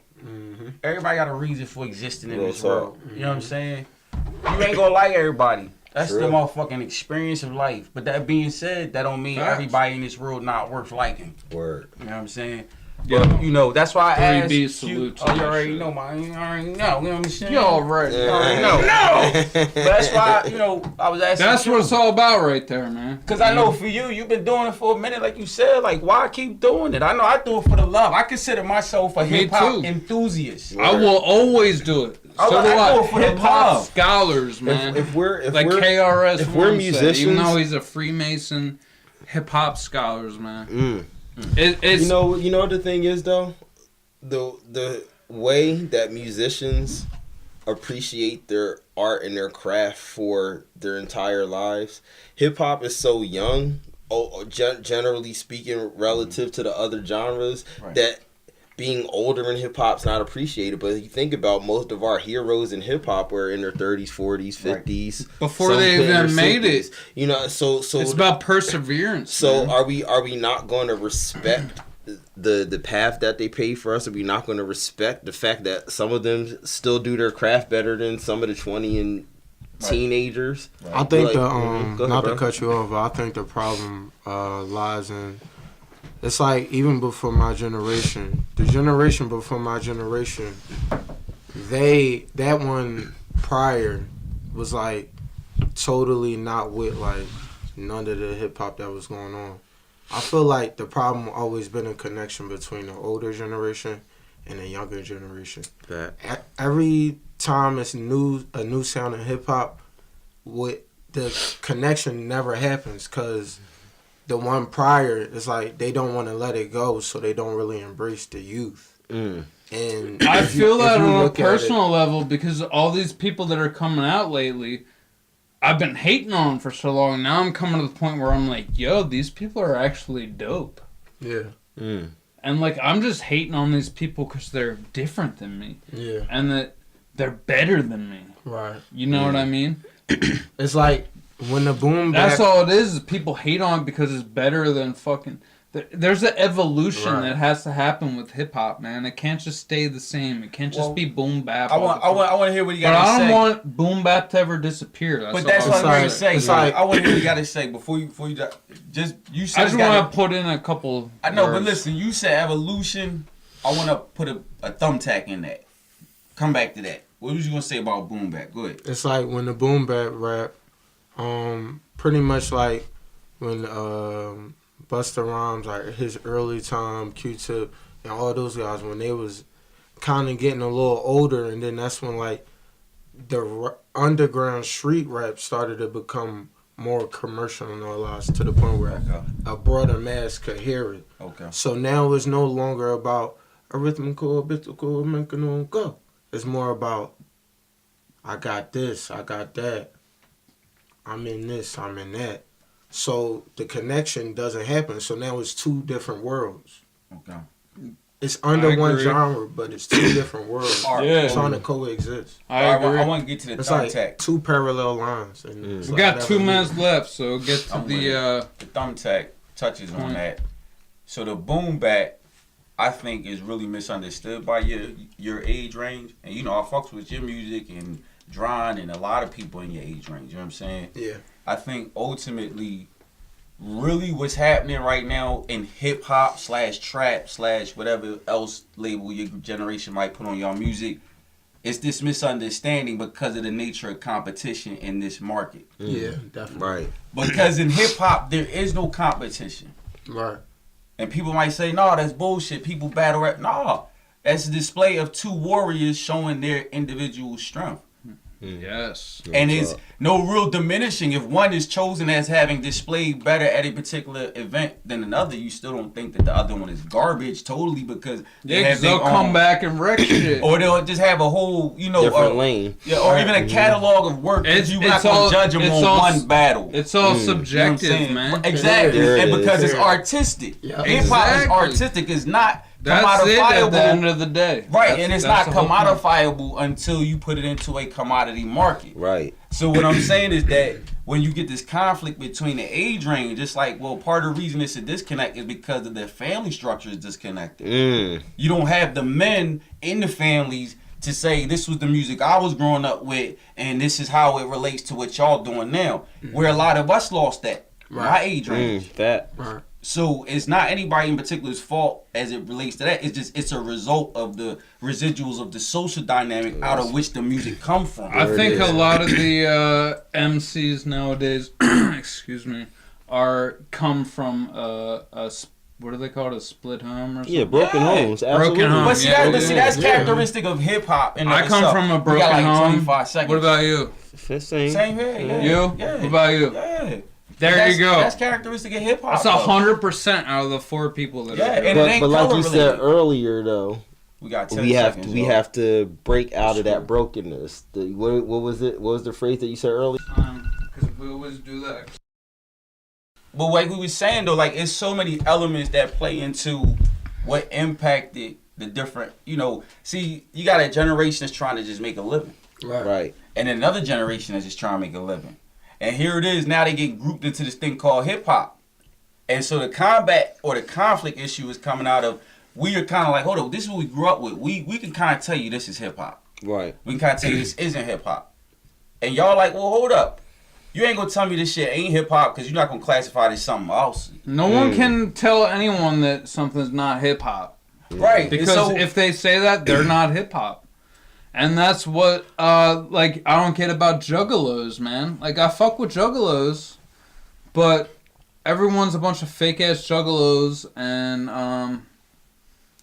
Speaker 3: Everybody got a reason for existing in
Speaker 1: Real
Speaker 3: this
Speaker 1: talk.
Speaker 3: world. You know what I'm saying? You ain't gonna like everybody. That's the
Speaker 1: True.
Speaker 3: motherfucking experience of life. But that being said, that don't mean
Speaker 2: Facts.
Speaker 3: everybody in this world not worth liking.
Speaker 1: Word.
Speaker 3: You know what I'm saying?
Speaker 2: Yeah.
Speaker 3: But, that's why I asked
Speaker 2: 3B
Speaker 3: you.
Speaker 2: salute to
Speaker 3: Oh, you
Speaker 2: that
Speaker 3: already
Speaker 2: shit.
Speaker 3: know, man. You already know. You know what I'm saying?
Speaker 2: You already.
Speaker 3: You already know. No! But that's why, I was asking
Speaker 2: That's
Speaker 3: you.
Speaker 2: what it's all about right there, man.
Speaker 3: Because I know for you've been doing it for a minute, like you said. Like, why keep doing it? I know I do it for the love. I consider myself a
Speaker 2: Me
Speaker 3: hip-hop
Speaker 2: too.
Speaker 3: enthusiast.
Speaker 2: I will always do it.
Speaker 3: I
Speaker 2: So do
Speaker 3: do it for the
Speaker 2: Hip hop
Speaker 3: love.
Speaker 2: scholars, man.
Speaker 1: If we're
Speaker 2: like
Speaker 1: we're,
Speaker 2: KRS
Speaker 1: if we're
Speaker 2: One said, even
Speaker 1: musicians-
Speaker 2: though he's a Freemason, hip hop scholars, man.
Speaker 1: Mm.
Speaker 2: It's
Speaker 1: you know what the thing is though, the way that musicians appreciate their art and their craft for their entire lives. Hip hop is so young, generally speaking, relative to the other genres,
Speaker 3: Right.
Speaker 1: that being older in hip hop's not appreciated. But if you think about most of our heroes in hip hop were in their 30s, 40s, 50s,
Speaker 2: Before
Speaker 1: some
Speaker 2: they
Speaker 1: in their
Speaker 2: even made
Speaker 1: 60s.
Speaker 2: it.
Speaker 1: You know, so
Speaker 2: it's about perseverance.
Speaker 1: so
Speaker 2: man.
Speaker 1: are we not going to respect the path that they paved for us? Are we not going to respect the fact that some of them still do their craft better than some of the 20 and teenagers?
Speaker 4: I think
Speaker 1: Like,
Speaker 4: the
Speaker 1: go ahead,
Speaker 4: not
Speaker 1: bro.
Speaker 4: to cut you off, but I think the problem lies in, it's like even before my generation, the generation before my generation, that one prior was like totally not with like none of the hip hop that was going on. I feel like the problem always been a connection between the older generation and the younger generation.
Speaker 1: That.
Speaker 4: Every time it's a new sound in hip hop, with the connection never happens because the one prior is like they don't want to let it go, so they don't really embrace the youth. And
Speaker 2: I feel that
Speaker 4: if you
Speaker 2: on a
Speaker 4: look at
Speaker 2: personal level because all these people that are coming out lately, I've been hating on them for so long. Now I'm coming to the point where I'm like, yo, these people are actually dope.
Speaker 4: Yeah.
Speaker 2: And like, I'm just hating on these people because they're different than me.
Speaker 4: Yeah.
Speaker 2: And that they're better than me.
Speaker 4: Right.
Speaker 2: You know what I mean?
Speaker 4: It's like when the boom bap.
Speaker 2: That's all it is people hate on it because it's better than fucking... There's an evolution that has to happen with hip hop, man. It can't just stay the same. It can't just be boom bap.
Speaker 3: I want to hear what you got to say.
Speaker 2: But I don't want boom bap to ever disappear.
Speaker 3: But that's what I'm going to say.
Speaker 4: It's like,
Speaker 3: I want to hear what you got to say before you just you said.
Speaker 2: I just want to put in a couple.
Speaker 3: I know,
Speaker 2: words.
Speaker 3: but listen, you said evolution. I want to put a thumbtack in that. Come back to that. What was you gonna say about boom bap? Go ahead.
Speaker 4: It's like when the boom bap rap, pretty much like when Busta Rhymes, like his early time, Q-Tip, and all those guys, when they was kind of getting a little older, and then that's when like the underground street rap started to become more commercialized to the point where a broader mass could hear it.
Speaker 3: Okay.
Speaker 4: So now it's no longer about arithmetical, mechanical, go. It's more about I got this, I got that. I'm in this, I'm in that. So the connection doesn't happen. So now it's two different worlds.
Speaker 3: Okay.
Speaker 4: It's under one genre, but it's two different worlds.
Speaker 2: Yeah.
Speaker 4: Trying to coexist.
Speaker 2: I agree.
Speaker 3: I want to get to the
Speaker 4: It's
Speaker 3: thumbtack.
Speaker 4: like two parallel lines. And it's
Speaker 2: We
Speaker 4: like
Speaker 2: got 2 minutes left, so get to
Speaker 3: the thumbtack touches on that. So the boom bap, I think, is really misunderstood by your age range. And you know, I fucks with your music and Dron and a lot of people in your age range. You know what I'm saying?
Speaker 4: Yeah.
Speaker 3: I think ultimately, really what's happening right now in hip hop / trap / whatever else label your generation might put on your music, it's this misunderstanding because of the nature of competition in this market.
Speaker 4: Yeah, definitely.
Speaker 1: Right.
Speaker 3: Because in hip hop, there is no competition.
Speaker 4: Right.
Speaker 3: And people might say, no, that's bullshit. People battle rap. No, that's a display of two warriors showing their individual strength.
Speaker 2: Yes.
Speaker 3: And it's no real diminishing. If one is chosen as having displayed better at a particular event than another, you still don't think that the other one is garbage totally because
Speaker 2: they'll come back and wreck shit.
Speaker 3: Or they'll just have a whole,
Speaker 1: different lane.
Speaker 3: Yeah, or even a catalog of work. You're not going to judge them on one battle.
Speaker 2: It's all subjective,
Speaker 3: you know
Speaker 2: man.
Speaker 3: Exactly.
Speaker 1: Yeah,
Speaker 3: and because it's artistic.
Speaker 4: Yeah.
Speaker 3: Hip hop is artistic. It's not
Speaker 2: That's it
Speaker 3: commodifiable.
Speaker 2: at the end of the day.
Speaker 3: Right, and it's not
Speaker 2: the whole point.
Speaker 3: commodifiable until you put it into a commodity market.
Speaker 1: Right.
Speaker 3: So what I'm saying is that when you get this conflict between the age range, it's like, well, part of the reason it's a disconnect is because of their family structure is disconnected. You don't have the men in the families to say, this was the music I was growing up with, and this is how it relates to what y'all doing now. Where a lot of us lost that. My age range.
Speaker 1: That.
Speaker 4: Right.
Speaker 3: So it's not anybody in particular's fault as it relates to that. It's a result of the residuals of the social dynamic out of which the music come from.
Speaker 2: I think a lot of the MCs nowadays, excuse me, come from what do they call it? A split home or something?
Speaker 1: Yeah, broken homes. Absolutely.
Speaker 2: Broken home.
Speaker 3: But see, that's characteristic of hip hop.
Speaker 2: I come from a broken home. What about you?
Speaker 3: Same here. Yeah.
Speaker 2: You?
Speaker 3: Yeah.
Speaker 2: What about you?
Speaker 3: Yeah.
Speaker 2: There you go.
Speaker 3: That's characteristic of hip hop.
Speaker 2: That's 100% out of the 4 people that are
Speaker 3: and
Speaker 1: But like you said earlier, though,
Speaker 3: we got 10
Speaker 1: we
Speaker 3: seconds,
Speaker 1: we have to break out of that brokenness. What was it? What was the phrase that you said earlier?
Speaker 2: Because we always do that.
Speaker 3: But like we were saying though, like it's so many elements that play into what impacted the different. You know, see, you got a generation that's trying to just make a living,
Speaker 1: Right.
Speaker 3: and another generation that's just trying to make a living. And here it is. Now they get grouped into this thing called hip hop, and so the combat or the conflict issue is coming out of we are kind of like, hold on, this is what we grew up with. We can kind of tell you this is hip hop.
Speaker 1: Right.
Speaker 3: We can kind of tell you this isn't hip hop, and y'all like, well, hold up. You ain't gonna tell me this shit ain't hip hop because you're not gonna classify this something else.
Speaker 2: No one can tell anyone that something's not hip hop.
Speaker 3: Right.
Speaker 2: Because if they say that, they're not hip hop. And that's what, like, I don't get about juggalos, man. Like, I fuck with juggalos, but everyone's a bunch of fake-ass juggalos, and,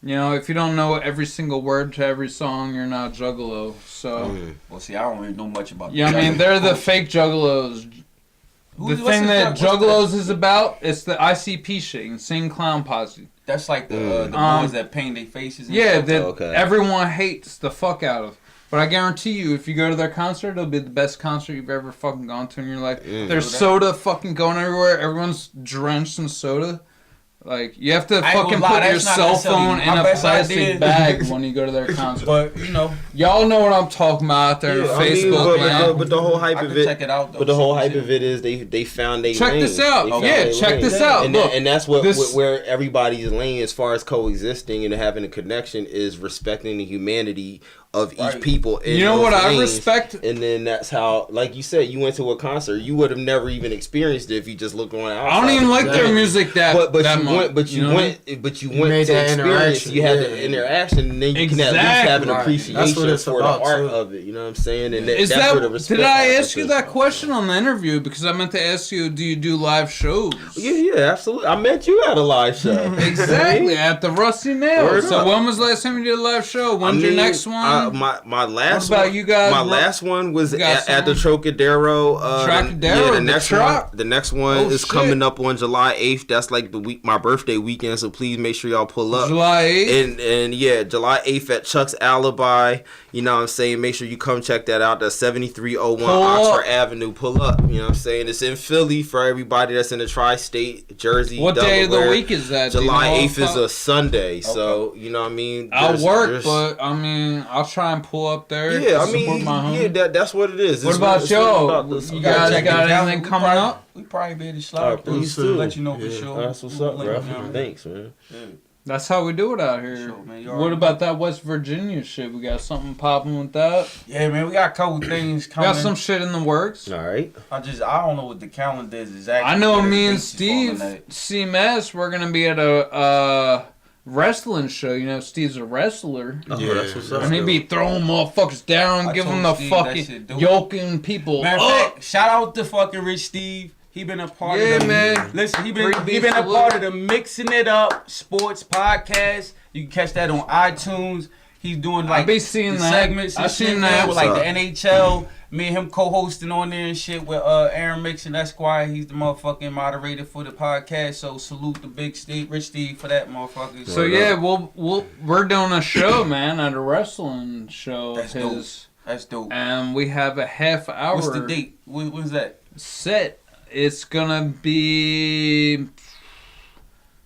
Speaker 2: you know, if you don't know every single word to every song, you're not a juggalo, so...
Speaker 3: Well, see, I don't really know much about
Speaker 2: Yeah, I mean, they're the fake juggalos. The thing that juggalos is about, it's the ICP shit, Insane Clown Posse.
Speaker 3: That's like the boys that paint their faces. And
Speaker 2: Yeah,
Speaker 3: stuff.
Speaker 2: that everyone hates the fuck out of. But I guarantee you, if you go to their concert, it'll be the best concert you've ever fucking gone to in your life. There's soda fucking going everywhere. Everyone's drenched in soda. Like, you have to fucking put your cell phone in a plastic bag when you go to their concert.
Speaker 3: But, you know.
Speaker 2: Y'all know what I'm talking about out there on Facebook, man.
Speaker 1: But the whole hype of it,
Speaker 3: check it out, though.
Speaker 1: but the whole hype of it is they found their
Speaker 2: Check
Speaker 1: lane.
Speaker 2: this out. Check this out.
Speaker 1: And that's where everybody's lane as far as coexisting and having a connection is respecting the humanity of each people.
Speaker 2: You know what I respect?
Speaker 1: And then that's how, like you said, you went to a concert. You would have never even experienced it if you just looked on outside.
Speaker 2: I don't even like their music that much.
Speaker 1: But you went to experience. You had the interaction, and then you can at least have an appreciation for the art of it. You know what I'm saying? And
Speaker 2: is that where the respect? Did I ask you that question on the interview? Because I meant to ask you, do you do live shows?
Speaker 1: Yeah, absolutely. I met you at a live show.
Speaker 2: Exactly, at the Rusty Nail. So when was the last time you did a live show? When's your next one?
Speaker 1: My last
Speaker 2: what about you guys?
Speaker 1: My last one was at the Trocadero. The next one is coming up on July 8th. That's like my birthday weekend. So please make sure y'all pull up.
Speaker 2: July 8th.
Speaker 1: And yeah, July 8th at Chuck's Alibi. You know what I'm saying? Make sure you come check that out. That's 7301 Oxford Avenue. Pull up. You know what I'm saying? It's in Philly for everybody that's in the tri-state, Jersey,
Speaker 2: what
Speaker 1: Delaware.
Speaker 2: day of the week is that?
Speaker 1: July 8th is a Sunday. So, you know what I mean?
Speaker 2: I'll work, but I mean, I'll try and pull up there.
Speaker 1: Yeah, I mean, that's what it is.
Speaker 2: What about y'all? You guys got anything coming up?
Speaker 3: We probably be able to slide through to let you know for sure.
Speaker 1: That's what's up, bro. Thanks, man.
Speaker 2: That's how we do it out here. Sure, man. What about that West Virginia shit? We got something popping with that?
Speaker 3: Yeah, man, we got a couple things coming.
Speaker 2: Got some shit in the works.
Speaker 1: All right.
Speaker 3: I don't know what the calendar is exactly.
Speaker 2: I know me and Steve, CMS, we're going to be at a wrestling show. You know, Steve's a wrestler.
Speaker 1: Yeah, that's what's up.
Speaker 2: And he be throwing motherfuckers down, giving them the fucking yoking people up.
Speaker 3: Shout out to fucking Rich Steve. He been a part of
Speaker 2: man.
Speaker 3: Listen, he been a part of the Mixing It Up Sports Podcast. You can catch that on iTunes. He's doing like
Speaker 2: I be seeing
Speaker 3: the
Speaker 2: that.
Speaker 3: segments and
Speaker 2: I seen
Speaker 3: that with like the
Speaker 1: up?
Speaker 3: NHL. Me and him co-hosting on there and shit with Aaron Mixon Esquire. He's the motherfucking moderator for the podcast. So salute the big Steve, Rich Steve, for that motherfucker.
Speaker 2: So yeah, we're doing a show, man, at a wrestling show.
Speaker 3: That's dope. That's dope.
Speaker 2: And we have a half hour.
Speaker 3: What's the date? When's that?
Speaker 2: Set. It's gonna be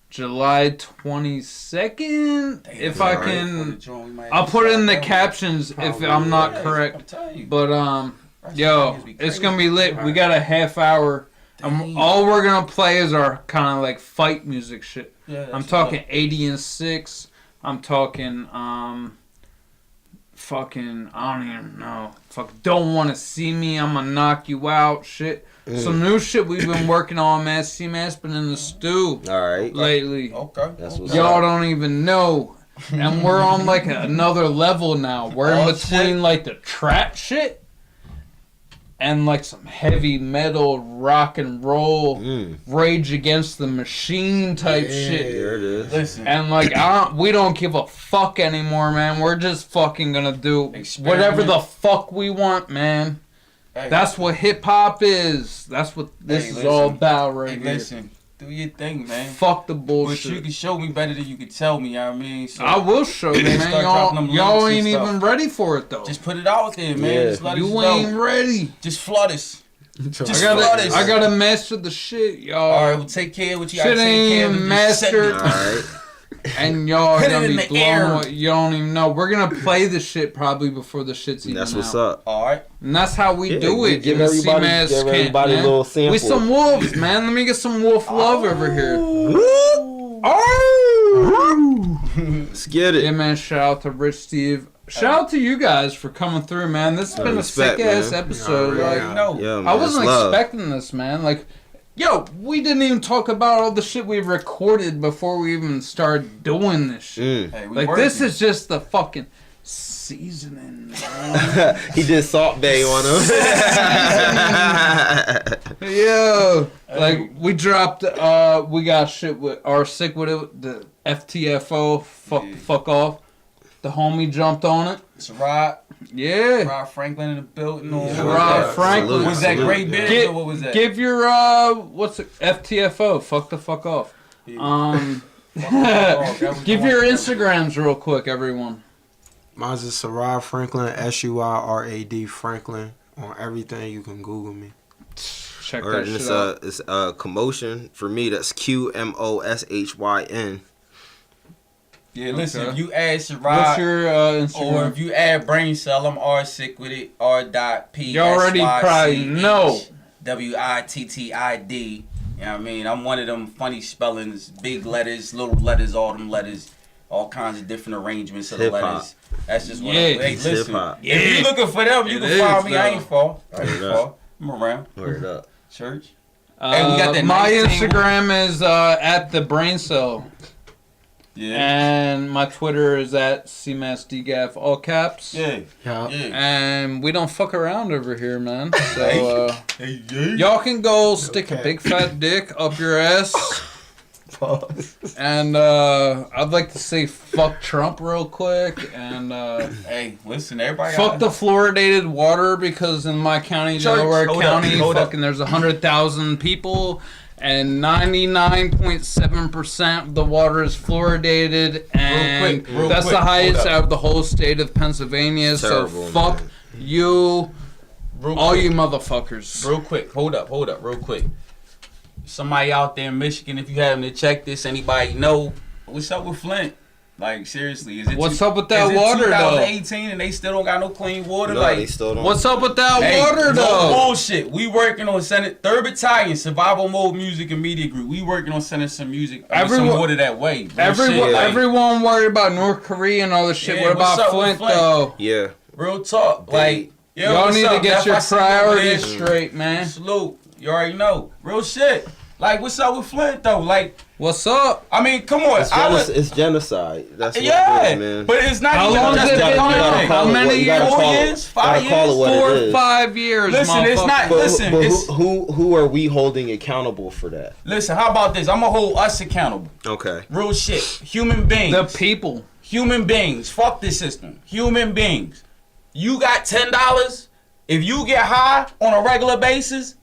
Speaker 2: July 22nd.
Speaker 3: Damn,
Speaker 2: if I can, I'll put it in the captions if I'm not correct. But yo, it's gonna be lit. We got a half hour. All we're gonna play is our kind of like fight music shit.
Speaker 3: Yeah,
Speaker 2: I'm talking 80 and 6. I'm talking fucking I don't even know. Don't want to see me. I'm gonna knock you out. Shit. Some new shit we've been working on, man. C-Man's been in the stew lately.
Speaker 3: Okay.
Speaker 1: That's what's
Speaker 2: Y'all
Speaker 1: up.
Speaker 2: don't even know. And we're on like another level now. We're in between like the trap shit and like some heavy metal rock and roll Rage Against the Machine type shit.
Speaker 1: There it is.
Speaker 3: Listen.
Speaker 2: And like we don't give a fuck anymore, man. We're just fucking gonna do whatever the fuck we want, man.
Speaker 3: Hey,
Speaker 2: that's what hip hop is. That's what this is all about right here.
Speaker 3: Listen, do your thing, man.
Speaker 2: Fuck the bullshit.
Speaker 3: But you can show me better than you can tell me, you know what I mean? So
Speaker 2: I will show you, man. Y'all ain't even ready for it, though.
Speaker 3: Just put it out there, man.
Speaker 1: Yeah.
Speaker 3: Just let
Speaker 2: you
Speaker 3: us
Speaker 2: ain't
Speaker 3: know.
Speaker 2: ready.
Speaker 3: Just flood us.
Speaker 2: I gotta master the shit, y'all.
Speaker 3: Alright, we'll take care of what you
Speaker 2: shit
Speaker 3: gotta take care of.
Speaker 2: Ain't mastered.
Speaker 1: Alright.
Speaker 2: And y'all
Speaker 3: Put
Speaker 2: gonna
Speaker 3: it in
Speaker 2: be
Speaker 3: the
Speaker 2: blown
Speaker 3: air.
Speaker 2: away. You don't even know. We're gonna play the shit probably before the shit's even
Speaker 1: That's what's
Speaker 2: out.
Speaker 1: up.
Speaker 3: Alright.
Speaker 2: And that's how we do it.
Speaker 1: Give everybody a little sample.
Speaker 2: We some wolves, man. Let me get some wolf love over here.
Speaker 1: Let's get it.
Speaker 2: Yeah, man. Shout out to Rich Steve. Shout out to you guys for coming through, man. This has been a sick ass episode. I wasn't expecting this, man. Like, yo, we didn't even talk about all the shit we recorded before we even started doing this shit.
Speaker 3: Hey,
Speaker 2: like, this is just the fucking seasoning.
Speaker 1: He did Salt Bay on him.
Speaker 2: Yo, like, we dropped, we got shit with our sick with it, the FTFO, fuck off. The homie jumped on it.
Speaker 3: It's Rod.
Speaker 2: Yeah.
Speaker 3: Rod Franklin in the building.
Speaker 2: Rod Franklin.
Speaker 3: Was that great bit or what was that?
Speaker 2: Give your, what's it? FTFO. Fuck the fuck off. Give your Instagrams real quick, everyone.
Speaker 4: Mine's is Surad Franklin, SUIRAD Franklin. On everything, you can Google me.
Speaker 2: Check
Speaker 5: Or
Speaker 2: that shit out.
Speaker 5: it's Commotion. For me, that's QMOSHYN.
Speaker 3: Yeah, listen,
Speaker 2: Okay.
Speaker 3: if you add Sherrod
Speaker 2: What's your
Speaker 3: or
Speaker 2: Instagram?
Speaker 3: if you add Brain Cell, I'm R sick with it. R.P.
Speaker 2: You already probably know.
Speaker 3: WITTID. You know what I mean? I'm one of them funny spellings, big letters, little letters, all them letters, all kinds of different arrangements of the
Speaker 5: Hip-hop.
Speaker 3: letters. That's just what
Speaker 2: Yeah,
Speaker 3: I'm. Hey,
Speaker 5: it's
Speaker 3: listen.
Speaker 5: hip-hop.
Speaker 3: If you looking for them, you
Speaker 2: It
Speaker 3: can
Speaker 2: is,
Speaker 3: find me. I
Speaker 2: though.
Speaker 3: ain't far. I ain't
Speaker 5: Word
Speaker 3: far. I'm around.
Speaker 5: Word up.
Speaker 3: Church. Hey, we got that
Speaker 2: my
Speaker 3: nice table.
Speaker 2: Instagram is at the Brain Cell,
Speaker 3: Yeah.
Speaker 2: and my Twitter is at CMASDGAF, all caps.
Speaker 3: Yeah.
Speaker 4: Yeah.
Speaker 3: Yeah.
Speaker 2: And we don't fuck around over here, man. So
Speaker 3: Hey, yeah.
Speaker 2: y'all can go stick a big fat dick up your ass. And I'd like to say fuck Trump real quick, and
Speaker 3: Hey, listen, everybody.
Speaker 2: fuck the fluoridated water, because in my county,
Speaker 3: Church,
Speaker 2: Delaware
Speaker 3: hold up,
Speaker 2: County,
Speaker 3: hold up.
Speaker 2: fucking there's 100,000 people, and 99.7% of the water is fluoridated, and
Speaker 3: real
Speaker 2: that's
Speaker 3: quick,
Speaker 2: the highest
Speaker 3: hold up.
Speaker 2: out of the whole state of Pennsylvania.
Speaker 5: Terrible,
Speaker 2: so fuck
Speaker 5: man.
Speaker 2: you,
Speaker 3: Real
Speaker 2: all
Speaker 3: quick.
Speaker 2: you motherfuckers.
Speaker 3: Real quick, hold up, real quick. Somebody out there in Michigan, if you happen to check this, anybody know what's up with Flint? Like, seriously, is it
Speaker 2: What's up with that
Speaker 3: is it
Speaker 2: water, though?
Speaker 3: 2018 and they still don't got no clean water?
Speaker 5: No,
Speaker 3: like,
Speaker 5: they still don't.
Speaker 2: What's up with that
Speaker 3: hey,
Speaker 2: water,
Speaker 3: no
Speaker 2: though?
Speaker 3: bullshit. We working on sending 3rd Battalion Survival Mode Music and Media Group. We working on sending some music, some
Speaker 2: Everyone-
Speaker 3: water that way. Real
Speaker 2: Everyone,
Speaker 3: shit, like,
Speaker 2: everyone worried about North Korea and all this shit.
Speaker 3: Yeah,
Speaker 2: What
Speaker 3: what's
Speaker 2: about
Speaker 3: up with
Speaker 2: Flint,
Speaker 3: Flint?
Speaker 2: though?
Speaker 5: Yeah.
Speaker 3: real talk. Like, yo,
Speaker 2: Y'all
Speaker 3: what's
Speaker 2: need to
Speaker 3: up?
Speaker 2: get
Speaker 3: If
Speaker 2: your
Speaker 3: I see you over
Speaker 2: priorities
Speaker 3: there,
Speaker 2: straight, man.
Speaker 3: Salute. You already know. Real shit. Like, what's up with Flint, though? Like,
Speaker 2: What's up?
Speaker 3: I mean, come on.
Speaker 5: It's genocide. That's what
Speaker 3: Yeah,
Speaker 5: it is, man.
Speaker 3: but it's not
Speaker 2: How
Speaker 3: even
Speaker 2: long
Speaker 3: just
Speaker 2: has it
Speaker 3: the
Speaker 2: been
Speaker 3: gun
Speaker 2: now?
Speaker 3: thing.
Speaker 2: How many
Speaker 5: you gotta
Speaker 2: years?
Speaker 3: 4
Speaker 5: call it-
Speaker 3: years? 5
Speaker 5: gotta call it
Speaker 3: years?
Speaker 5: what it
Speaker 2: 4 or
Speaker 5: is.
Speaker 2: 5 years,
Speaker 3: Listen, it's
Speaker 2: motherfucker.
Speaker 3: not.
Speaker 5: But,
Speaker 3: Listen,
Speaker 5: but
Speaker 3: it's,
Speaker 5: who are we holding accountable for that?
Speaker 3: listen. How about this? I'm gonna hold us accountable.
Speaker 5: Okay.
Speaker 3: Real shit. Human beings.
Speaker 2: The people.
Speaker 3: Human beings. Fuck this system. Human beings. You got $10. If you get high on a regular basis,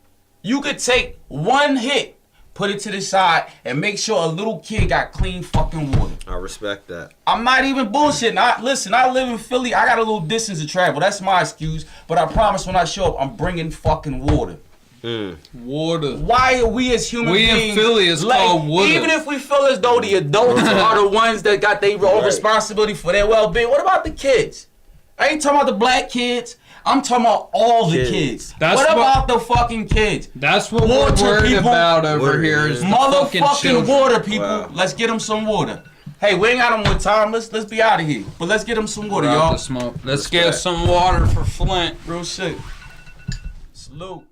Speaker 3: you could take one hit, put it to the side, and make sure a little kid got clean fucking water.
Speaker 5: I respect that.
Speaker 3: I'm not even bullshitting. Listen, I live in Philly. I got a little distance to travel. That's my excuse. But I promise when I show up, I'm bringing fucking water.
Speaker 2: Water.
Speaker 3: Why are we as human
Speaker 2: We in
Speaker 3: beings...
Speaker 2: Philly is called water.
Speaker 3: Even if we feel as though the adults are the ones that got their own responsibility for their well-being, what about the kids? I ain't talking about the black kids. I'm talking about all the kids.
Speaker 2: That's
Speaker 3: what
Speaker 2: what-
Speaker 3: about the fucking kids?
Speaker 2: That's what
Speaker 3: Water,
Speaker 2: we're worried
Speaker 3: people.
Speaker 2: about over
Speaker 5: Water,
Speaker 2: here
Speaker 5: yeah.
Speaker 2: is the fucking
Speaker 3: Motherfucking
Speaker 2: children.
Speaker 3: water, people.
Speaker 5: Wow.
Speaker 3: Let's get them some water. Hey, we ain't got no more time. Let's be out of here. But let's get them some water,
Speaker 2: We're out
Speaker 3: y'all.
Speaker 2: the smoke. Let's get some water for Flint.
Speaker 3: Real shit. Salute.